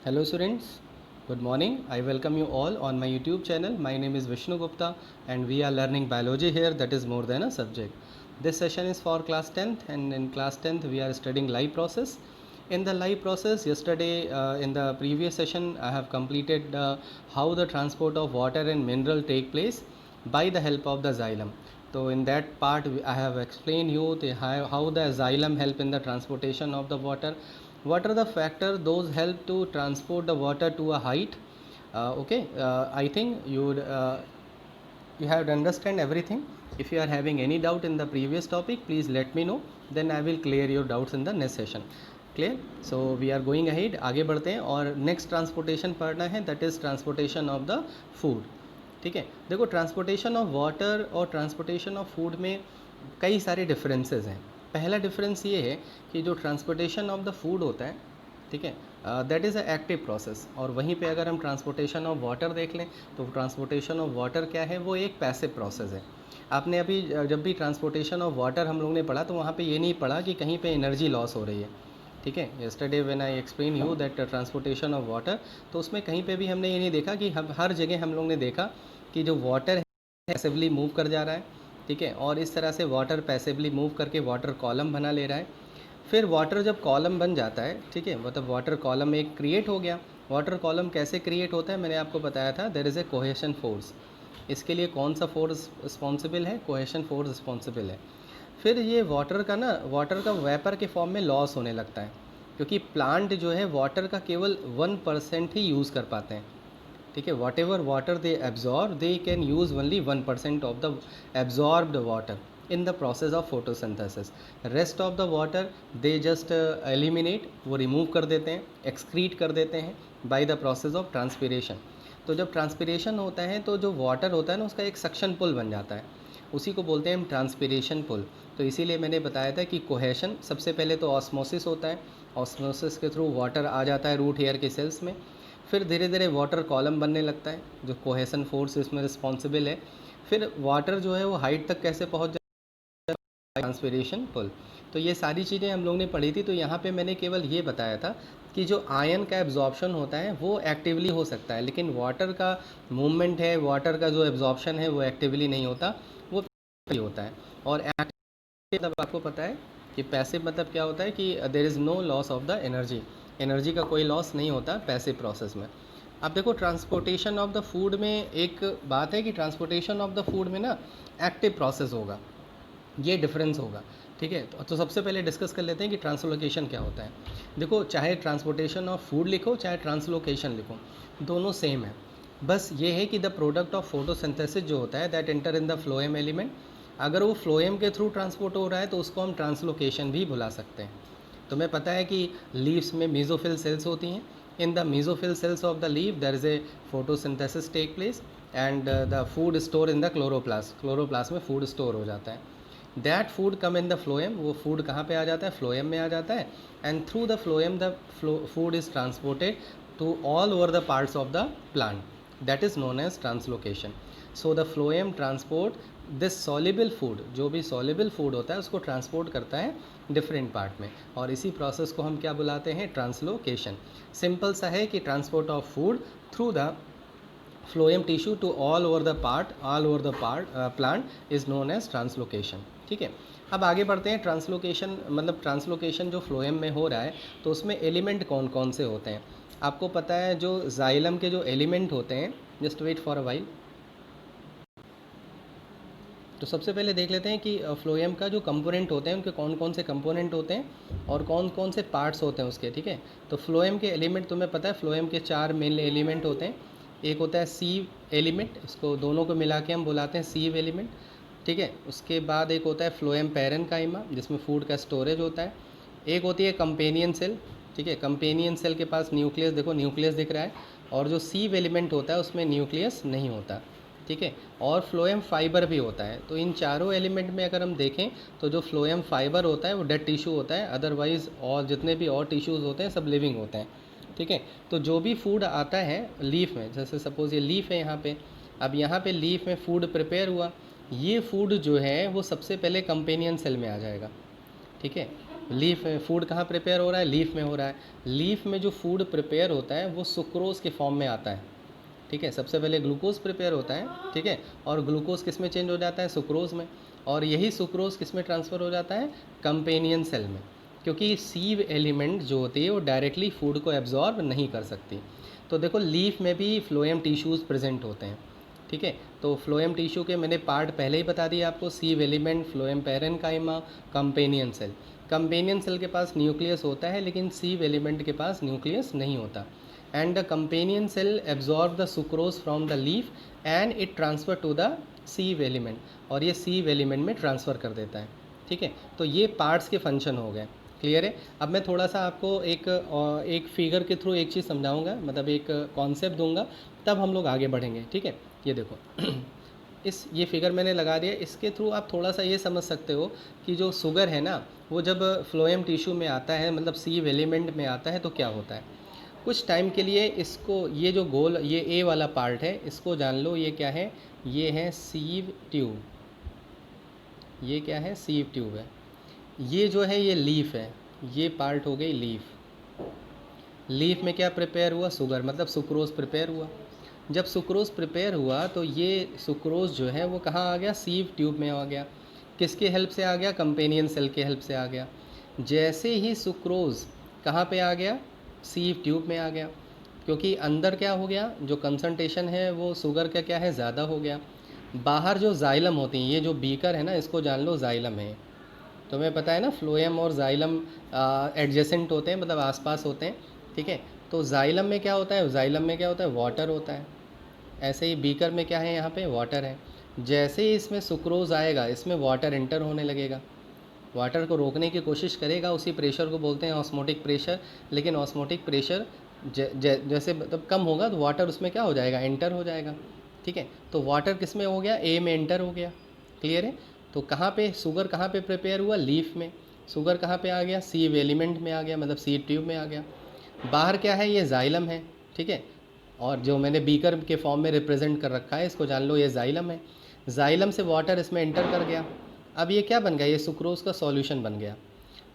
Hello students, good morning. I welcome you all on my YouTube channel. My name is Vishnu Gupta and we are learning biology here, that is more than a subject. This session is for class 10th, and in class 10th we are studying life process. In the life process, yesterday in the previous session I have completed how the transport of water and mineral take place by the help of the xylem. So in that part I have explained you how the xylem help in the transportation of the water. What are the factors those help to transport the water to a height? I think you have to understand everything. If you are having any doubt in the previous topic, please let me know. Then I will clear your doubts in the next session. Clear? So we are going ahead. आगे बढ़ते हैं और next transportation पढ़ना है, that is transportation of the food. ठीक है, देखो transportation of water और ट्रांसपोर्टेशन ऑफ फूड में कई सारे डिफरेंसेस हैं. पहला डिफरेंस ये है कि जो ट्रांसपोर्टेशन ऑफ द फूड होता है, ठीक है, that is a active process. और वहीं पे अगर हम ट्रांसपोर्टेशन ऑफ वाटर देख लें तो ट्रांसपोर्टेशन ऑफ वाटर क्या है, वो एक पैसिव प्रोसेस है. आपने अभी जब भी ट्रांसपोर्टेशन ऑफ वाटर हम लोग ने पढ़ा तो वहाँ पे ये नहीं पढ़ा कि कहीं पे एनर्जी लॉस हो रही है. ठीक है, yesterday when I explain you that transportation of water, तो उसमें कहीं पे भी हमने ये नहीं देखा कि हम हर जगह हम लोग ने देखा कि जो वाटर है पैसिवली मूव कर जा रहा है. ठीक है, और इस तरह से वाटर पैसिवली मूव करके वाटर कॉलम बना ले रहा है. फिर वाटर जब कॉलम बन जाता है, ठीक है, मतलब वाटर कॉलम एक क्रिएट हो गया. वाटर कॉलम कैसे क्रिएट होता है, मैंने आपको बताया था, there is a cohesion force. इसके लिए कौन सा फोर्स रिस्पॉन्सिबल है, कोहेशन फोर्स रिस्पॉन्सिबल है. फिर ये वाटर का वेपर के फॉर्म में लॉस होने लगता है, क्योंकि प्लांट जो है वाटर का केवल 1% ही यूज़ कर पाते हैं. ठीक है, what ever water they absorb they can use only 1% of the absorbed water in the process of photosynthesis. Rest of the water they just eliminate, वो रिमूव कर देते हैं, एक्सक्रीट कर देते हैं by the process of transpiration. तो जब transpiration होता है तो जो वाटर होता है ना, उसका एक सक्शन पुल बन जाता है, उसी को बोलते हैं हम ट्रांसपिरेशन पुल. तो इसीलिए मैंने बताया था कि कोहेशन सबसे पहले तो ऑस्मोसिस होता है, ऑस्मोसिस के थ्रू वाटर आ जाता है रूट हेयर के सेल्स में. फिर धीरे धीरे वाटर कॉलम बनने लगता है, जो कोहेशन फोर्स इसमें रिस्पॉन्सिबल है. फिर वाटर जो है वो हाइट तक कैसे पहुंच जाए, ट्रांसपिरेशन पुल. तो ये सारी चीज़ें हम लोग ने पढ़ी थी. तो यहाँ पे मैंने केवल ये बताया था कि जो आयन का एब्जॉर्प्शन होता है वो एक्टिवली हो सकता है, लेकिन वाटर का मूवमेंट है, वाटर का जो एब्जॉर्प्शन है वो एक्टिवली नहीं होता, वो पैसिवली होता है. और एक्टिव मतलब आपको पता है कि पैसिव मतलब क्या होता है कि there is no loss of the energy. Energy का कोई लॉस नहीं होता पैसिव प्रोसेस में. अब देखो ट्रांसपोर्टेशन ऑफ द फूड में एक बात है कि ट्रांसपोर्टेशन ऑफ द फूड में ना एक्टिव प्रोसेस होगा, ये डिफरेंस होगा. ठीक है, तो सबसे पहले डिस्कस कर लेते हैं कि ट्रांसलोकेशन क्या होता है. देखो, चाहे ट्रांसपोर्टेशन ऑफ फूड लिखो चाहे ट्रांसलोकेशन लिखो, दोनों सेम है. बस ये है कि द प्रोडक्ट ऑफ फोटोसिंथेसिस जो होता है that enter in the phloem element, अगर वो फ्लोएम के थ्रू ट्रांसपोर्ट हो रहा है तो उसको हम ट्रांसलोकेशन भी बुला सकते हैं. तुम्हें पता है कि लीव्स में मेसोफिल सेल्स होती हैं. In the mesophyll cells of the leave there is a photosynthesis take place and the food store in the chloroplast. Chloroplast में फूड स्टोर हो जाता है. That food come in the phloem, वो food कहाँ पे आ जाता है, फ्लोएम में आ जाता है. And through the phloem the food is transported to all over the parts of the plant, that is known as translocation. So the phloem transport this soluble food, जो भी सॉल्युबल फूड होता है उसको transport करता है different part में, और इसी प्रोसेस को हम क्या बुलाते हैं, ट्रांसलोकेशन. सिंपल सा है कि transport of food through the phloem tissue to all over the part plant is known as translocation. ठीक है, अब आगे बढ़ते हैं. ट्रांसलोकेशन मतलब ट्रांसलोकेशन जो फ्लोएम में हो रहा है तो उसमें एलिमेंट कौन कौन से होते हैं. आपको पता है जो जाइलम के जो एलिमेंट होते हैं, just wait for a while. तो सबसे पहले देख लेते हैं कि फ्लोएम का जो कंपोनेंट होते हैं उनके कौन कौन से कंपोनेंट होते हैं और कौन कौन से पार्ट्स होते हैं उसके. ठीक है, तो फ्लोएम के एलिमेंट तुम्हें पता है, फ्लोएम के 4 मेन एलिमेंट होते हैं. एक होता है सीव एलिमेंट, इसको दोनों को मिला के हम बुलाते हैं सीव एलिमेंट. ठीक है, उसके बाद एक होता है फ्लोएम पैरेनकाइमा, जिसमें फूड का स्टोरेज होता है. एक होती है कंपेनियन सेल. ठीक है, कंपेनियन सेल के पास न्यूक्लियस, देखो न्यूक्लियस दिख रहा है, और जो सीव एलिमेंट होता है उसमें न्यूक्लियस नहीं होता. ठीक है, और फ्लोएम फाइबर भी होता है. तो इन चारों एलिमेंट में अगर हम देखें तो जो फ्लोएम फाइबर होता है वो डेड टिश्यू होता है, अदरवाइज़ और जितने भी और टिश्यूज़ होते हैं सब लिविंग होते हैं. ठीक है, तो जो भी फूड आता है लीफ में, जैसे सपोज़ ये लीफ है यहाँ पे, अब यहाँ पे लीफ में फूड प्रिपेयर हुआ, ये फूड जो है वो सबसे पहले कंपेनियन सेल में आ जाएगा. ठीक है, लीफ में फूड कहाँ प्रिपेयर हो रहा है, लीफ में हो रहा है। लीफ में जो फूड प्रिपेयर होता है वो सुक्रोज के फॉर्म में आता है, ठीक है। सबसे पहले ग्लूकोज प्रिपेयर होता है, ठीक है, और ग्लूकोज किस में चेंज हो जाता है, सुक्रोज में, और यही सुक्रोज किस में ट्रांसफ़र हो जाता है, कंपेनियन सेल में, क्योंकि सीव एलिमेंट जो होती है वो डायरेक्टली फूड को एब्जॉर्ब नहीं कर सकती। तो देखो लीफ में भी फ्लोएम टिश्यूज़ प्रेजेंट होते हैं, ठीक है। तो फ्लोएम टिश्यू के मैंने पार्ट पहले ही बता दिया आपको, sieve element, phloem parenchyma, companion cell. Companion cell के पास न्यूक्लियस होता है लेकिन सीव एलिमेंट के पास न्यूक्लियस नहीं होता। And the companion cell absorb the sucrose from the leaf and it transfer to the sieve element, और ये सीव एलिमेंट में ट्रांसफ़र कर देता है, ठीक है। तो ये पार्ट्स के फंक्शन हो गए, क्लियर है। अब मैं थोड़ा सा आपको एक फिगर के थ्रू एक चीज़ समझाऊंगा, मतलब एक कॉन्सेप्ट दूंगा, तब हम लोग आगे बढ़ेंगे, ठीक है। ये देखो ये फिगर मैंने लगा दिया, इसके थ्रू आप थोड़ा सा ये समझ सकते हो कि जो शुगर है ना, वो जब फ्लोएम टिश्यू में आता है, मतलब सीव एलिमेंट में आता है, तो क्या होता है। कुछ टाइम के लिए इसको, ये जो गोल, ये ए वाला पार्ट है, इसको जान लो, ये क्या है, ये है सीव ट्यूब। ये क्या है, सीव ट्यूब है। ये जो है ये लीफ है, ये पार्ट हो गई लीफ। लीफ में क्या प्रिपेयर हुआ, शुगर, मतलब सुक्रोज प्रिपेयर हुआ। जब सुक्रोज प्रिपेयर हुआ तो ये सुक्रोज जो है वो कहाँ आ गया, सीव ट्यूब में आ गया। किसके हेल्प से आ गया, कंपेनियन सेल के हेल्प से आ गया। जैसे ही सुक्रोज कहाँ पे आ गया, सीव ट्यूब में आ गया, क्योंकि अंदर क्या हो गया, जो कंसंट्रेशन है वो शुगर का क्या है, ज़्यादा हो गया। बाहर जो जाइलम होती हैं, ये जो बीकर है ना, इसको जान लो जाइलम है। तुम्हें पता है ना, फ्लोएम और जाइलम एडजेसेंट होते हैं, मतलब आसपास होते हैं, ठीक है। तो जाइलम में क्या होता है, जाइलम में क्या होता है, वाटर होता है। ऐसे ही बीकर में क्या है, यहाँ पे वाटर है। जैसे ही इसमें सुक्रोज आएगा, इसमें वाटर एंटर होने लगेगा, वाटर को रोकने की कोशिश करेगा, उसी प्रेशर को बोलते हैं ऑस्मोटिक प्रेशर। लेकिन ऑस्मोटिक प्रेशर जैसे मतलब कम होगा तो वाटर उसमें क्या हो जाएगा, एंटर हो जाएगा, ठीक है। तो वाटर किस में हो गया, ए में एंटर हो गया, क्लियर है। तो कहाँ पे शुगर, कहाँ पे प्रिपेयर हुआ, लीफ में। शुगर कहाँ पे आ गया, सीव एलिमेंट में आ गया, मतलब सीव ट्यूब में आ गया। बाहर क्या है, ये जाइलम है, ठीक है। और जो मैंने बीकर के फॉर्म में रिप्रेजेंट कर रखा है, इसको जान लो, ये जाइलम है। जाइलम से वाटर इसमें एंटर कर गया। अब ये क्या बन गया, ये सुक्रोज का सॉल्यूशन बन गया।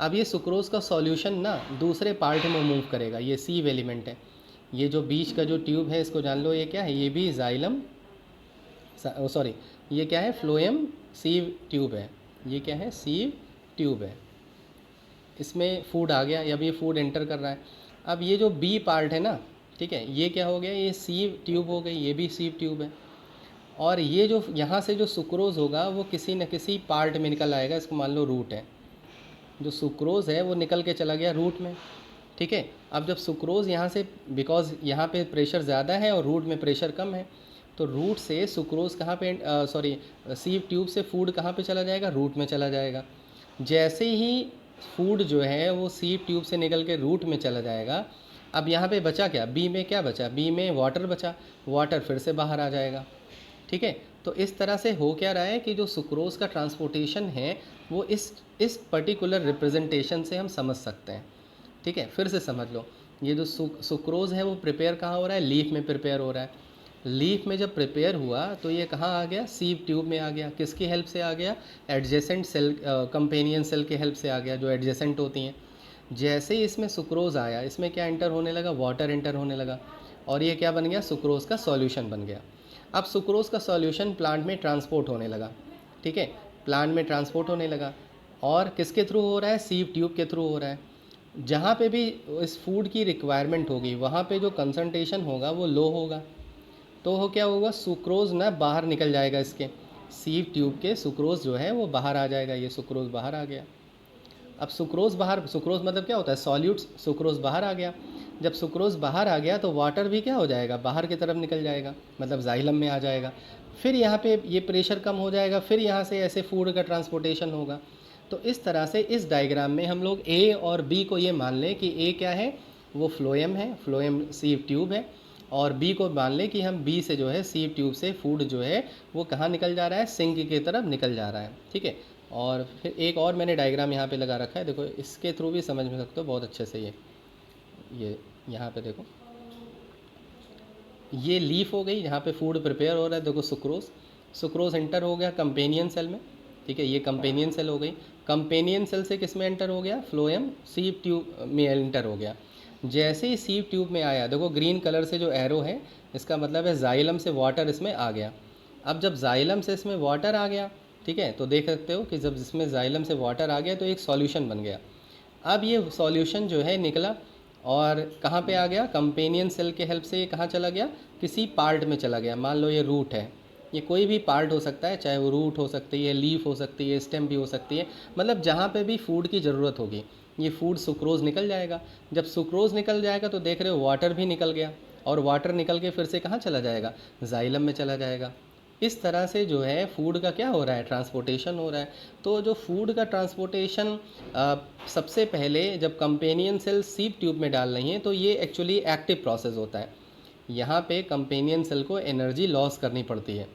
अब ये सुक्रोज का सॉल्यूशन ना दूसरे पार्ट में मूव करेगा, ये सीव एलिमेंट है। ये जो बीच का जो ट्यूब है, इसको जान लो, ये क्या है, ये भी जाइलम, सॉरी, ये क्या है, फ्लोएम सीव ट्यूब है। ये क्या है, सीव ट्यूब है। इसमें फूड आ गया, अब ये फूड एंटर कर रहा है। अब ये जो बी पार्ट है ना, ठीक है, ये क्या हो गया, ये सीव ट्यूब हो गई, ये भी सीव ट्यूब है। और ये जो यहाँ से जो सुक्रोज होगा वो किसी न किसी पार्ट में निकल आएगा, इसको मान लो रूट है। जो सुक्रोज है वो निकल के चला गया रूट में, ठीक है। अब जब सुक्रोज यहाँ से, बिकॉज यहाँ पे प्रेशर ज़्यादा है और रूट में प्रेशर कम है, तो रूट से सुक्रोज कहाँ पे, सॉरी, सीव ट्यूब से फूड कहाँ पे चला जाएगा, रूट में चला जाएगा। जैसे ही फूड जो है वो सीव ट्यूब से निकल के रूट में चला जाएगा, अब यहाँ पे बचा क्या, बी में क्या बचा, बी में वाटर बचा, वाटर फिर से बाहर आ जाएगा, ठीक है। तो इस तरह से हो क्या रहा है कि जो सुक्रोज का ट्रांसपोर्टेशन है वो इस पर्टिकुलर रिप्रेजेंटेशन से हम समझ सकते हैं, ठीक है। फिर से समझ लो, ये जो सुक्रोज है वो प्रिपेयर कहाँ हो रहा है, लीफ में प्रिपेयर हो रहा है। लीफ में जब प्रिपेयर हुआ तो ये कहाँ आ गया, सीव ट्यूब में आ गया। किसकी हेल्प से आ गया, एडजेसेंट सेल, कंपेनियन सेल के हेल्प से आ गया, जो एडजेसेंट होती हैं। जैसे ही इसमें सुक्रोज आया, इसमें क्या एंटर होने लगा, वाटर एंटर होने लगा, और ये क्या बन गया, सुक्रोज का सॉल्यूशन बन गया। अब सुक्रोज का सॉल्यूशन प्लांट में ट्रांसपोर्ट होने लगा, ठीक है, प्लांट में ट्रांसपोर्ट होने लगा। और किसके थ्रू हो रहा है, सीव ट्यूब के थ्रू हो रहा है। जहाँ पे भी इस फूड की रिक्वायरमेंट होगी, वहाँ पे जो कंसंट्रेशन होगा वो लो होगा, तो वो क्या होगा, सुक्रोज ना बाहर निकल जाएगा, इसके सीव ट्यूब के सुक्रोज जो है वो बाहर आ जाएगा, ये सुक्रोज बाहर आ गया। अब सुक्रोज बाहर, सुक्रोज मतलब क्या होता है, सॉल्यूट्स, सुक्रोज बाहर आ गया। जब सुक्रोज बाहर आ गया तो वाटर भी क्या हो जाएगा, बाहर की तरफ निकल जाएगा, मतलब जाइलम में आ जाएगा। फिर यहाँ पे ये प्रेशर कम हो जाएगा, फिर यहाँ से ऐसे फूड का ट्रांसपोर्टेशन होगा। तो इस तरह से इस डायग्राम में हम लोग ए और बी को ये मान लें कि ए क्या है, वो फ्लोएम है, फ्लोएम सीव ट्यूब है, और बी को मान लें कि हम बी से जो है, सीव ट्यूब से फूड जो है वो कहाँ निकल जा रहा है, सिंक की तरफ निकल जा रहा है, ठीक है। और फिर एक और मैंने डायग्राम यहाँ पे लगा रखा है, देखो इसके थ्रू भी समझ में सकते हो बहुत अच्छे से। ये यहाँ पे देखो, ये लीफ हो गई जहाँ पे फूड प्रिपेयर हो रहा है, देखो सुक्रोज, सुक्रोज एंटर हो गया कंपेनियन सेल में, ठीक है, ये कंपेनियन सेल हो गई। कंपेनियन सेल से किस में एंटर हो गया, फ्लोएम सीव ट्यूब में एंटर हो गया। जैसे ही सीव ट्यूब में आया, देखो ग्रीन कलर से जो एरो है इसका मतलब है जाइलम से वाटर इसमें आ गया। अब जब जाइलम से इसमें वाटर आ गया, ठीक है, तो देख सकते हो कि जब इसमें जाइलम से वाटर आ गया तो एक सॉल्यूशन बन गया। अब ये सॉल्यूशन जो है निकला और कहाँ पे आ गया, कंपेनियन सेल के हेल्प से ये कहाँ चला गया, किसी पार्ट में चला गया। मान लो ये रूट है, ये कोई भी पार्ट हो सकता है, चाहे वो रूट हो सकती है, लीफ हो सकती है, स्टेम भी हो सकती है, मतलब जहाँ पे भी फूड की ज़रूरत होगी ये फूड सुक्रोज़ निकल जाएगा। जब सुक्रोज़ निकल जाएगा तो देख रहे हो वाटर भी निकल गया, और वाटर निकल के फिर से कहाँ चला जाएगा, जाइलम में चला जाएगा। इस तरह से जो है फूड का क्या हो रहा है, ट्रांसपोर्टेशन हो रहा है। तो जो फूड का ट्रांसपोर्टेशन सबसे पहले जब कंपेनियन सेल सीव ट्यूब में डाल रही हैं तो ये एक्चुअली एक्टिव प्रोसेस होता है। यहाँ पे कंपेनियन सेल को एनर्जी लॉस करनी पड़ती है,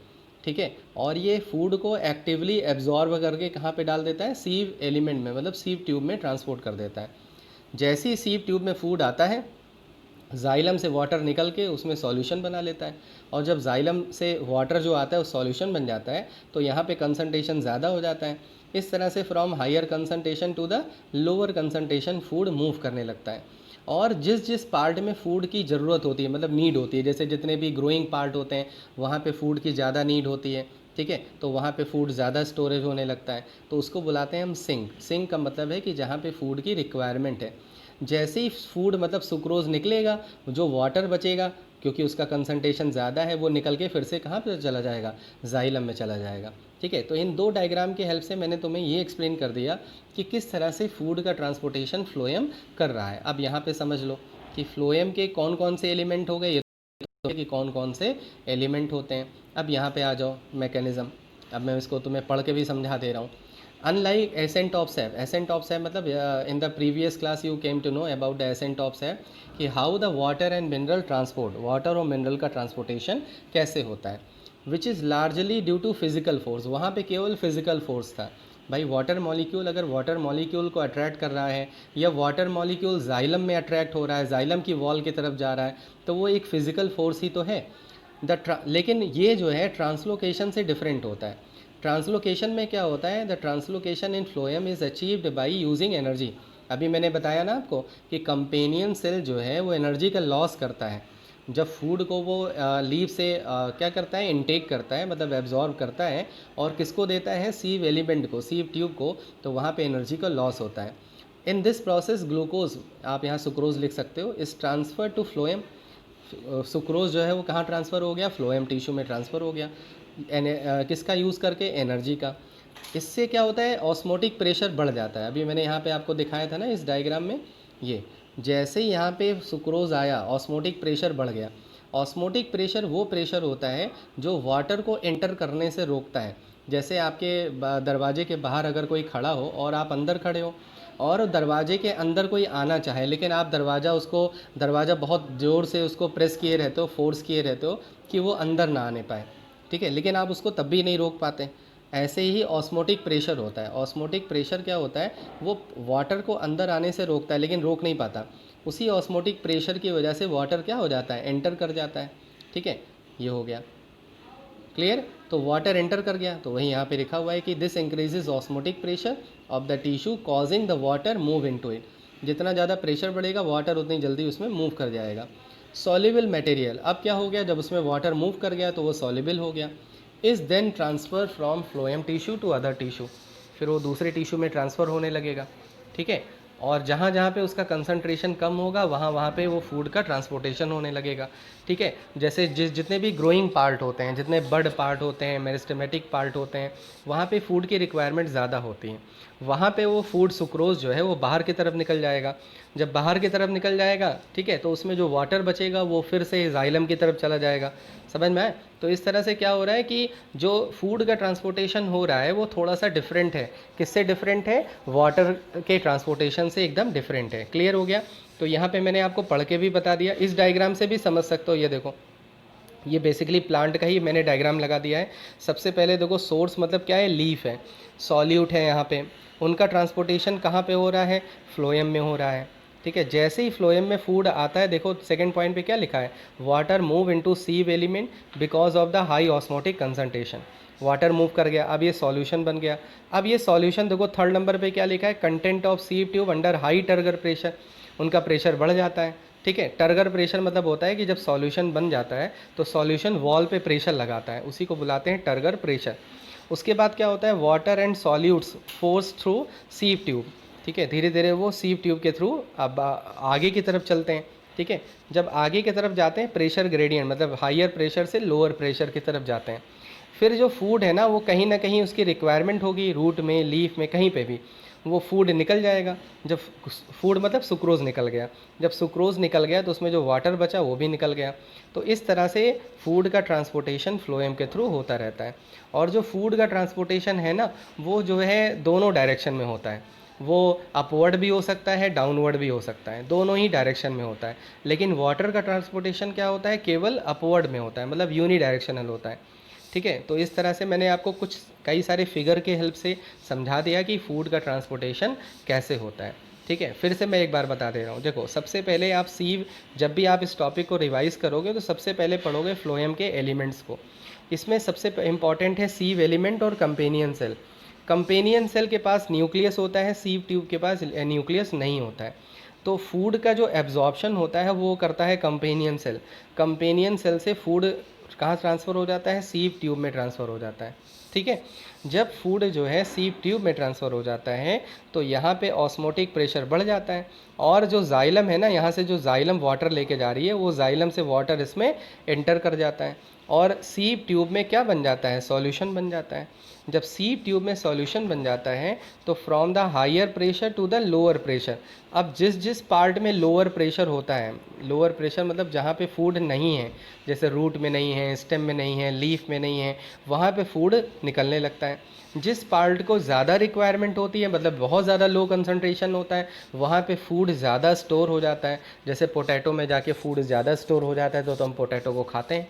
ठीक है, और ये फूड को एक्टिवली एब्जॉर्ब करके कहाँ पे डाल देता है, सीव एलिमेंट में, मतलब सीव ट्यूब में ट्रांसपोर्ट कर देता है। जैसे ही सीव ट्यूब में फूड आता है, जाइलम से वाटर निकल के उसमें सॉल्यूशन बना लेता है, और जब जाइलम से वाटर जो आता है वो सॉल्यूशन बन जाता है तो यहाँ पे कंसंट्रेशन ज़्यादा हो जाता है। इस तरह से from higher concentration to the lower concentration food move करने लगता है। और जिस जिस पार्ट में फूड की ज़रूरत होती है, मतलब नीड होती है, जैसे जितने भी ग्रोइंग पार्ट होते हैं वहाँ पे फूड की ज़्यादा नीड होती है, ठीक है, तो वहाँ पे फूड ज़्यादा स्टोरेज होने लगता है, तो उसको बुलाते हैं हम सिंक। सिंक का मतलब है कि जहाँ पे फूड की रिक्वायरमेंट है। जैसे ही फूड मतलब सुक्रोज़ निकलेगा, जो वाटर बचेगा क्योंकि उसका कंसंट्रेशन ज़्यादा है वो निकल के फिर से कहाँ पर चला जाएगा, जाइलम में चला जाएगा, ठीक है। तो इन दो डायग्राम की हेल्प से मैंने तुम्हें ये एक्सप्लेन कर दिया कि किस तरह से फूड का ट्रांसपोर्टेशन फ्लोएम कर रहा है। अब यहाँ पे समझ लो कि फ्लोएम के कौन कौन से एलिमेंट हो गए, ये तो कि कौन कौन से एलिमेंट होते हैं। अब यहाँ पे आ जाओ मैकेनिज़्म, अब मैं इसको तुम्हें पढ़ के भी समझा दे रहा हूँ। Unlike ascent of sap मतलब in the previous class you came to know about the ascent of sap कि how the water and mineral transport, water और मिनरल का ट्रांसपोर्टेशन कैसे होता है, which is largely due to physical force। वहाँ पे केवल फिजिकल फोर्स था भाई। वाटर मॉलिक्यूल अगर वाटर मॉलिक्यूल को अट्रैक्ट कर रहा है या वाटर मॉलिक्यूल जाइलम में अट्रैक्ट हो रहा है, जाइलम की वॉल की तरफ जा रहा है, तो वो एक फिजिकल फोर्स ही तो है। लेकिन ये जो है ट्रांसलोकेशन से डिफरेंट होता है। ट्रांसलोकेशन में क्या होता है, the translocation in phloem is achieved by using energy. अभी मैंने बताया ना आपको कि कंपेनियन सेल जो है वो एनर्जी का लॉस करता है। जब फूड को वो लीव से क्या करता है, इनटेक करता है, मतलब एब्जॉर्ब करता है, और किसको देता है, सीव एलिमेंट को, सीव ट्यूब को, तो वहाँ पे एनर्जी का लॉस होता है। इन दिस प्रोसेस ग्लूकोज, आप यहाँ सुक्रोज लिख सकते हो, इस ट्रांसफ़र टू फ्लोएम। सुक्रोज जो है वो कहाँ ट्रांसफ़र हो गया, फ्लोएम टिश्यू में ट्रांसफ़र हो गया। किसका यूज़ करके, एनर्जी का। इससे क्या होता है, ऑस्मोटिक प्रेशर बढ़ जाता है। अभी मैंने यहाँ पे आपको दिखाया था ना इस डायग्राम में, ये जैसे ही यहाँ पे सुक्रोज आया ऑस्मोटिक प्रेशर बढ़ गया। ऑस्मोटिक प्रेशर वो प्रेशर होता है जो वाटर को एंटर करने से रोकता है। जैसे आपके दरवाजे के बाहर अगर कोई खड़ा हो और आप अंदर खड़े हो और दरवाजे के अंदर कोई आना चाहे, लेकिन आप दरवाज़ा बहुत ज़ोर से उसको प्रेस किए रहते हो, फोर्स किए रहते हो कि वो अंदर ना आने पाए, ठीक है, लेकिन आप उसको तब भी नहीं रोक पाते। ऐसे ही ऑस्मोटिक प्रेशर होता है। ऑस्मोटिक प्रेशर क्या होता है, वो वाटर को अंदर आने से रोकता है लेकिन रोक नहीं पाता। उसी ऑस्मोटिक प्रेशर की वजह से वाटर क्या हो जाता है, एंटर कर जाता है, ठीक है। ये हो गया क्लियर। तो वाटर एंटर कर गया, तो वही यहाँ पे लिखा हुआ है कि this increases osmotic pressure of the tissue causing the water move into it. जितना ज़्यादा प्रेशर बढ़ेगा वाटर उतनी जल्दी उसमें मूव कर जाएगा। सॉल्युबल मटेरियल, अब क्या हो गया, जब उसमें वाटर मूव कर गया तो वो सॉल्युबल हो गया। Is then transfer from phloem tissue to other tissue, फिर वो दूसरे टिश्यू में ट्रांसफ़र होने लगेगा, ठीक है। और जहाँ जहाँ पे उसका कंसंट्रेशन कम होगा वहाँ वहाँ पे वो फूड का ट्रांसपोर्टेशन होने लगेगा, ठीक है। जैसे जितने भी ग्रोइंग पार्ट होते हैं, जितने बड पार्ट होते हैं, मेरिस्टेमेटिक पार्ट होते हैं, वहाँ पे फूड की रिक्वायरमेंट ज़्यादा होती है। वहाँ पे वो फूड सुक्रोज जो है वो बाहर की तरफ निकल जाएगा। जब बाहर की तरफ निकल जाएगा, ठीक है, तो उसमें जो वाटर बचेगा वो फिर से जाइलम की तरफ चला जाएगा। समझ में आए। तो इस तरह से क्या हो रहा है कि जो फूड का ट्रांसपोर्टेशन हो रहा है वो थोड़ा सा डिफरेंट है। किससे डिफरेंट है, वाटर के ट्रांसपोर्टेशन से एकदम डिफरेंट है। क्लियर हो गया। तो यहाँ पे मैंने आपको पढ़ के भी बता दिया, इस डायग्राम से भी समझ सकते हो। ये देखो, ये बेसिकली प्लांट का ही मैंने डायग्राम लगा दिया है। सबसे पहले देखो, सोर्स मतलब क्या है, लीफ है, सॉल्यूट है यहाँ पे, उनका ट्रांसपोर्टेशन कहाँ पे हो रहा है, फ्लोएम में हो रहा है, ठीक है। जैसे ही फ्लोएम में फूड आता है, देखो सेकंड पॉइंट पे क्या लिखा है, water move into sieve element because of the high osmotic concentration. Water move कर गया, अब ये सॉल्यूशन बन गया। अब ये सॉल्यूशन देखो थर्ड नंबर पे क्या लिखा है, content of sieve tube under high turgor pressure, उनका प्रेशर बढ़ जाता है। ठीक है, टर्गर प्रेशर मतलब होता है कि जब सॉल्यूशन बन जाता है तो सॉल्यूशन वॉल पे प्रेशर लगाता है, उसी को बुलाते हैं टर्गर प्रेशर। उसके बाद क्या होता है, water and solutes force through sieve tube. ठीक है, धीरे धीरे वो सीव ट्यूब के थ्रू अब आगे की तरफ चलते हैं। ठीक है, जब आगे की तरफ जाते हैं प्रेशर ग्रेडियंट मतलब हायर प्रेशर से लोअर प्रेशर की तरफ जाते हैं। फिर जो फूड है ना वो कहीं ना कहीं उसकी रिक्वायरमेंट होगी, रूट में, लीफ में, कहीं पे भी वो फूड निकल जाएगा। जब फूड मतलब सुक्रोज निकल गया, जब सुक्रोज निकल गया तो उसमें जो वाटर बचा वो भी निकल गया। तो इस तरह से फूड का ट्रांसपोर्टेशन फ्लोएम के थ्रू होता रहता है। और जो फूड का ट्रांसपोर्टेशन है ना वो जो है दोनों डायरेक्शन में होता है, वो अपवर्ड भी हो सकता है, डाउनवर्ड भी हो सकता है, दोनों ही डायरेक्शन में होता है। लेकिन वाटर का ट्रांसपोर्टेशन क्या होता है, केवल अपवर्ड में होता है, मतलब यूनी डायरेक्शनल होता है। ठीक है, तो इस तरह से मैंने आपको कुछ कई सारे फिगर के हेल्प से समझा दिया कि फूड का ट्रांसपोर्टेशन कैसे होता है। ठीक है, फिर से मैं एक बार बता दे रहा हूँ। देखो सबसे पहले आप सीव, जब भी आप इस टॉपिक को रिवाइज करोगे तो सबसे पहले पढ़ोगे फ्लोएम के एलिमेंट्स को। इसमें सबसे इंपॉर्टेंट है सीव एलिमेंट और कंपेनियन सेल। कंपेनियन सेल के पास न्यूक्लियस होता है, सीव ट्यूब के पास न्यूक्लियस नहीं होता है। तो फूड का जो एब्जॉर्प्शन होता है वो करता है कंपेनियन सेल। कंपेनियन सेल से फूड कहाँ ट्रांसफ़र हो जाता है, सीव ट्यूब में ट्रांसफ़र हो जाता है। ठीक है, जब फूड जो है सीव ट्यूब में ट्रांसफ़र हो जाता है तो यहाँ पे ऑस्मोटिक प्रेशर बढ़ जाता है, और जो जाइलम है ना, यहाँ से जो जाइलम वाटर लेके जा रही है वो जाइलम से वाटर इसमें एंटर कर जाता है, और सीव ट्यूब में क्या बन जाता है, सॉल्यूशन बन जाता है। जब सीव ट्यूब में सॉल्यूशन बन जाता है तो from the higher pressure to the lower pressure, अब जिस जिस पार्ट में लोअर प्रेशर होता है, लोअर प्रेशर मतलब जहाँ पे फूड नहीं है, जैसे रूट में नहीं है, स्टेम में नहीं है, लीफ में नहीं है, वहाँ पे फूड निकलने लगता है। जिस पार्ट को ज़्यादा रिक्वायरमेंट होती है, मतलब बहुत ज़्यादा लो कंसंट्रेशन होता है, वहाँ पे फूड ज़्यादा स्टोर हो जाता है। जैसे पोटैटो में जाके फूड ज़्यादा स्टोर हो जाता है तो हम पोटैटो को खाते हैं।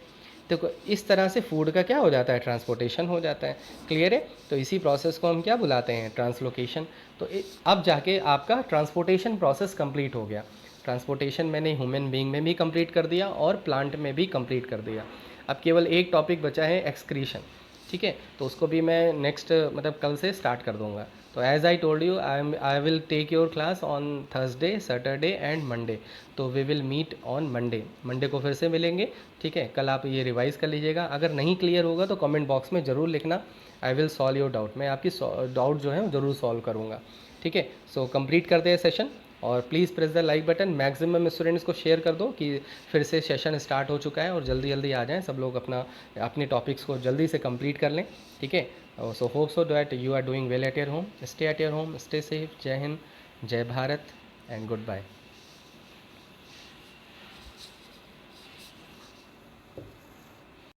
तो इस तरह से फूड का क्या हो जाता है, ट्रांसपोर्टेशन हो जाता है। क्लियर है, तो इसी प्रोसेस को हम क्या बुलाते हैं, ट्रांसलोकेशन। तो अब जाके आपका ट्रांसपोर्टेशन प्रोसेस कंप्लीट हो गया। ट्रांसपोर्टेशन मैंने ह्यूमन बीइंग में भी कंप्लीट कर दिया और प्लांट में भी कंप्लीट कर दिया। अब केवल एक टॉपिक बचा है, एक्सक्रीशन। ठीक है, तो उसको भी मैं नेक्स्ट मतलब कल से स्टार्ट कर दूंगा। तो as I told you, I will take your class on Thursday, Saturday and Monday. तो we will meet on Monday, Monday को फिर से मिलेंगे। ठीक है, कल आप ये रिवाइज़ कर लीजिएगा। अगर नहीं क्लियर होगा तो कमेंट बॉक्स में ज़रूर लिखना, I will solve your doubt. मैं आपकी डाउट जो है वो ज़रूर सॉल्व करूँगा। ठीक है, सो कंप्लीट करते हैं सेशन, और please press the like button. Maximum students को शेयर कर दो कि फिर से सेशन स्टार्ट हो चुका है, और जल्दी जल्दी आ जाएं सब लोग, अपने टॉपिक्स को जल्दी से कंप्लीट कर लें। ठीक है, so hope so that you are doing well at your home. Stay at your home, stay safe. Jai Hind, जय भारत एंड गुड बाय।